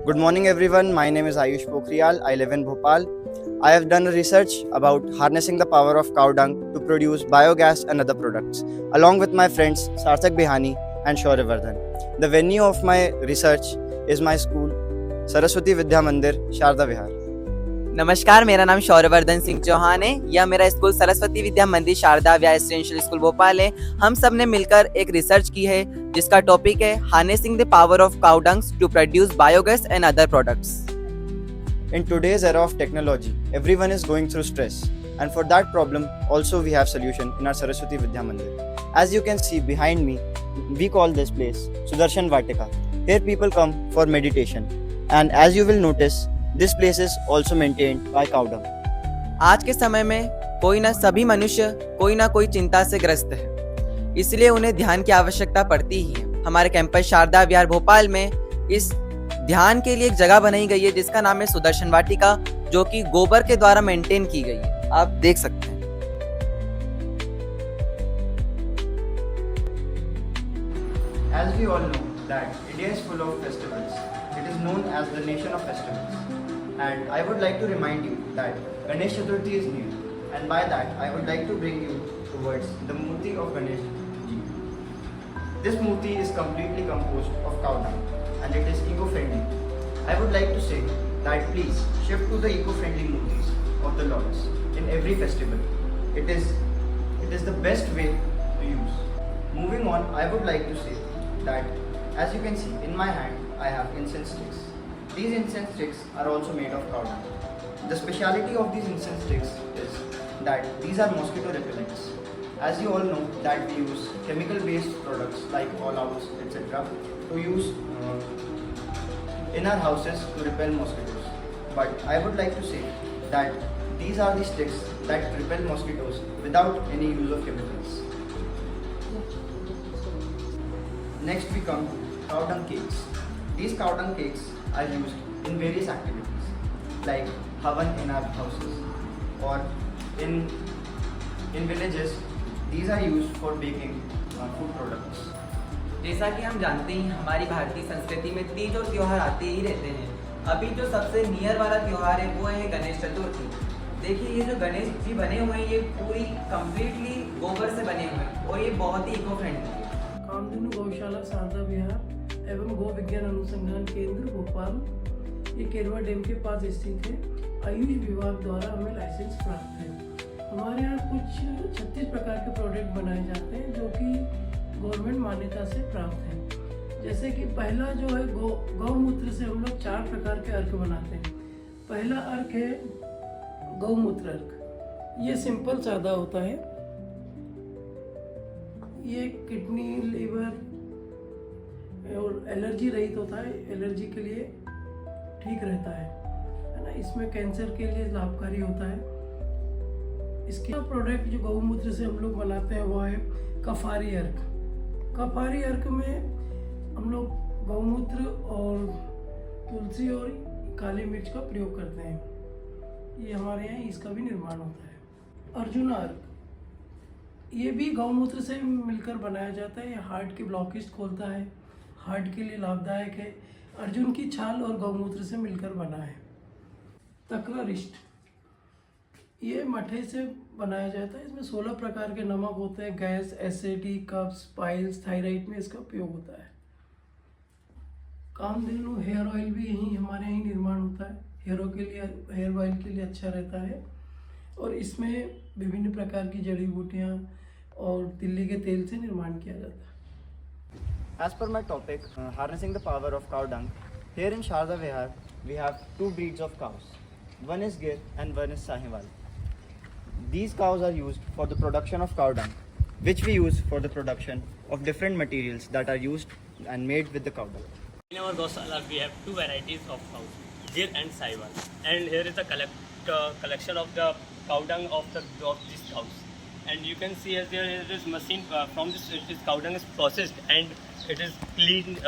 Good morning, everyone. My name is Ayush Pokhriyal. I live in Bhopal. I have done a research about harnessing the power of cow dung to produce biogas and other products, along with my friends Sarthak Bihani and Shaurya. The venue of my research is my school, Saraswati Vidya Mandir, Sharda Vihar. नमस्कार, मेरा नाम शौर्यवर्धन सिंह चौहान है। यह मेरा school Saraswati Vidya मंदिर शारदा विहार residential school Bhopal है। हम सब ने मिलकर एक रिसर्च की है जिसका टॉपिक है harnessing the power of cow dungs to produce biogas and other products. In today's era of technology, everyone is going through stress, and for that problem also we have solution in our Saraswati Vidya Mandir. As you can see behind me, we call this place Sudarshan Vatika. Here people come for meditation, and as you will notice, this place is also maintained by cow dung. आज के समय में सभी मनुष्य कोई ना कोई चिंता से ग्रस्त है, इसलिए उन्हें ध्यान की आवश्यकता पड़ती ही है। हमारे कैंपस शारदा विहार भोपाल में इस ध्यान के लिए एक जगह बनाई गई है जिसका नाम है सुदर्शन वाटिका, जो कि गोबर के द्वारा मेंटेन की गई है। आप देख सकते हैं। As we all know that India is full of festivals. It is known as the nation of festivals. And I would like to remind you that Ganesh Chaturthi is near, and by that I would like to bring you towards the Murti of Ganesh Ji. This Murti is completely composed of cow dung, and it is eco-friendly. I would like to say that please shift to the eco-friendly Murtis of the Lords in every festival. It is the best way to use. Moving on, I would like to say that as you can see in my hand I have incense sticks. These incense sticks are also made of cow dung. The speciality of these incense sticks is that these are mosquito repellents. As you all know that we use chemical based products like all outs etc. to use in our houses to repel mosquitoes. But I would like to say that these are the sticks that repel mosquitoes without any use of chemicals. Next we come to cow dung cakes. These cow dung cakes are used in various activities like havan in our houses or in villages. These are used for baking food products. जैसा कि हम जानते हैं हमारी भारतीय संस्कृति में तीज और त्योहार आते ही रहते हैं। अभी जो सबसे नियर वाला त्योहार है वो है गणेश चतुर्थी। देखिए ये जो गणेश जी बने हुए हैं ये पूरी कंप्लीटली गोबर से बने हुए हैं और ये बहुत ही इको फ्रेंडली है। कामधेनु गौशाला शारदा विहार एवं गो विज्ञान अनुसंधान केंद्र भोपाल, ये केरवा डैम के पास स्थित है। आयुष विभाग द्वारा हमें लाइसेंस प्राप्त है। हमारे यहाँ कुछ 36 प्रकार के प्रोडक्ट बनाए जाते हैं जो कि गवर्नमेंट मान्यता से प्राप्त है। जैसे कि पहला जो है गौमूत्र से हम लोग 4 प्रकार के अर्क बनाते हैं। पहला अर्क है गौमूत्र अर्क। ये सिंपल सादा होता है। ये किडनी लीवर और एलर्जी रहित होता है, एलर्जी के लिए ठीक रहता है ना। इसमें कैंसर के लिए लाभकारी होता है। इसके प्रोडक्ट जो गौमूत्र से हम लोग बनाते हैं वो है कफारी अर्क। कफारी अर्क में हम लोग गौमूत्र और तुलसी और काली मिर्च का प्रयोग करते हैं। ये हमारे यहाँ इसका भी निर्माण होता है। अर्जुन अर्क, ये भी गौमूत्र से मिलकर बनाया जाता है। ये हार्ट की ब्लॉकेज खोलता है, हार्ट के लिए लाभदायक है। अर्जुन की छाल और गौमूत्र से मिलकर बना है। तक्रारिष्ट, ये मठे से बनाया जाता है। इसमें 16 प्रकार के नमक होते हैं। गैस, एसिडिटी, कब्ज, पाइल्स, थायराइड में इसका उपयोग होता है। कामधेनु हेयर ऑयल भी यहीं हमारे यहीं निर्माण होता है। हेयर ऑयल के लिए अच्छा रहता है और इसमें विभिन्न प्रकार की जड़ी बूटियाँ और तिल्ली के तेल से निर्माण किया जाता है। As per my topic, harnessing the power of cow dung, here in Sharda Vihar, we have 2 breeds of cows. One is Gir and one is Sahiwal. These cows are used for the production of cow dung, which we use for the production of different materials that are used and made with the cow dung. In our Gosala, we have 2 varieties of cows, Gir and Sahiwal. And here is a collection of the cow dung of these cows. And you can see as there is machine from this cow dung is processed and it is cleaned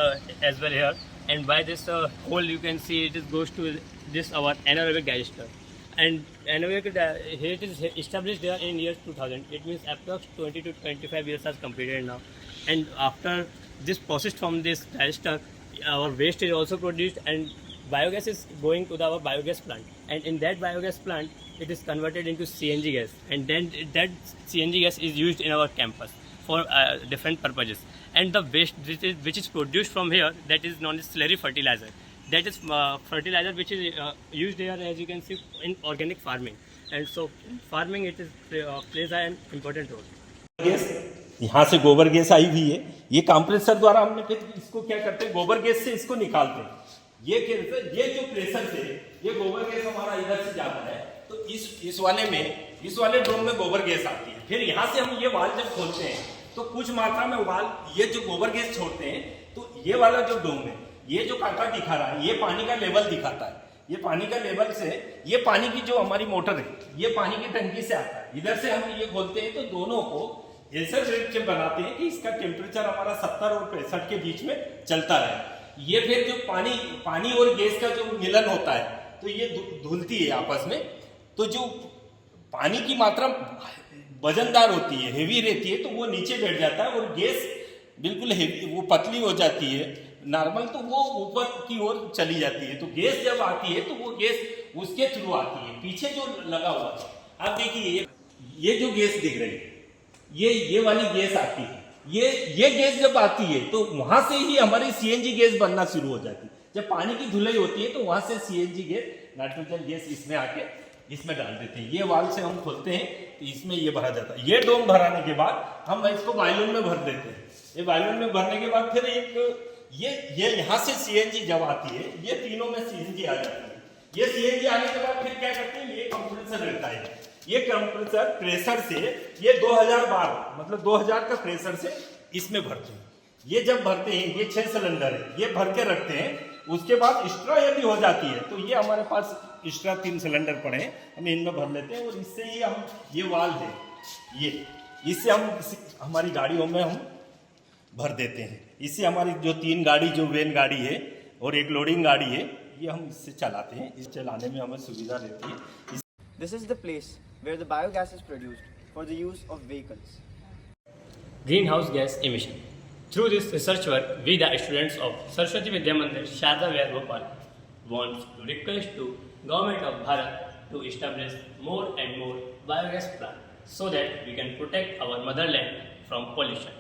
as well here. And by this hole you can see it goes to this our anaerobic digester. And anaerobic here it is established there in year 2000. It means approx 20 to 25 years has completed now. And after this processed from this digester, our waste is also produced and biogas is going to our biogas plant, and in that biogas plant, it is converted into CNG gas, and then that CNG gas is used in our campus for different purposes. And the waste which is produced from here, that is known as slurry fertilizer. That is fertilizer which is used here, as you can see, in organic farming. And so farming it is plays an important role. Gas यहाँ से गोबर gas आई हुई है, ये compressor द्वारा हमने फिर इसको क्या करते हैं, गोबर गैस से इसको निकालते हैं। ये जो प्रेशर से ये गोबर गैस हमारा इधर से जाता है, तो इस वाले ड्रम में गोबर गैस आती है। फिर यहाँ से हम ये वाल जब खोलते हैं तो कुछ मात्रा में ये जो गोबर गैस छोड़ते हैं, तो ये वाला जो ड्रम है, ये जो कांटा दिखा रहा है, ये पानी का लेवल दिखाता है। ये पानी का लेवल से ये पानी की जो हमारी मोटर है, ये पानी की टंकी से आता है। इधर से हम ये खोलते हैं तो दोनों को ऐसा रेट से बनाते हैं कि इसका टेम्परेचर हमारा 70 और 65 के बीच में चलता रहे। ये फिर जो पानी और गैस का जो मिलन होता है, तो ये धुलती है आपस में। तो जो पानी की मात्रा वजनदार होती है, हेवी रहती है, तो वो नीचे बैठ जाता है और गैस बिल्कुल हेवी, वो पतली हो जाती है नॉर्मल, तो वो ऊपर की ओर चली जाती है। तो गैस जब आती है तो वो गैस उसके थ्रू आती है। पीछे जो लगा हुआ है, आप देखिए ये जो गैस दिख रही है, ये वाली गैस आती है। ये गैस जब आती है तो वहां से ही हमारी सीएनजी गैस बनना शुरू हो जाती है। जब पानी की धुलाई होती है तो वहां से सीएनजी गैस, नाइट्रोजन गैस इसमें आके इसमें डाल देते हैं। ये वाल से हम खोलते हैं तो इसमें ये भरा जाता है। ये डोम भराने के बाद हम इसको वायलून में भर देते हैं। ये वायलून में भरने के बाद फिर ये यहाँ से सीएनजी जब आती है, ये तीनों में सीएनजी आ जाती है। ये सीएनजी आने के बाद फिर क्या करते हैं, ये कंप्रेसर रहता है। ये कंप्रेसर प्रेशर से ये 2000 बार, मतलब 2000 का प्रेशर से इसमें भरते हैं। ये जब भरते हैं, ये 6 सिलेंडर है, ये भर के रखते हैं। उसके बाद एक्स्ट्रा यदि हो जाती है तो ये हमारे पास एक्स्ट्रा 3 सिलेंडर पड़े हैं, हम इनमें भर लेते हैं। और इससे ही हम ये वाल है, ये इससे हम हमारी गाड़ियों में हम भर देते हैं। इससे हमारी जो 3 गाड़ी, जो वैन गाड़ी है और एक लोडिंग गाड़ी है, ये हम इससे चलाते हैं। इस चलाने में हमें सुविधा रहती है। This is the place where the biogas is produced for the use of vehicles. Greenhouse gas emission. Through this research work, we the students of Saraswati Vidya Mandir, Sharda Vihar, Bhopal, wants to request to Government of Bharat to establish more and more biogas plants so that we can protect our motherland from pollution.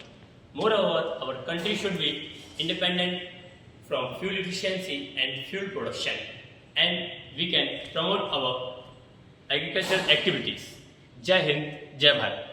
Moreover, our country should be independent from fuel efficiency and fuel production, and we can promote our agricultural activities. Jai Hind, Jai Bharat.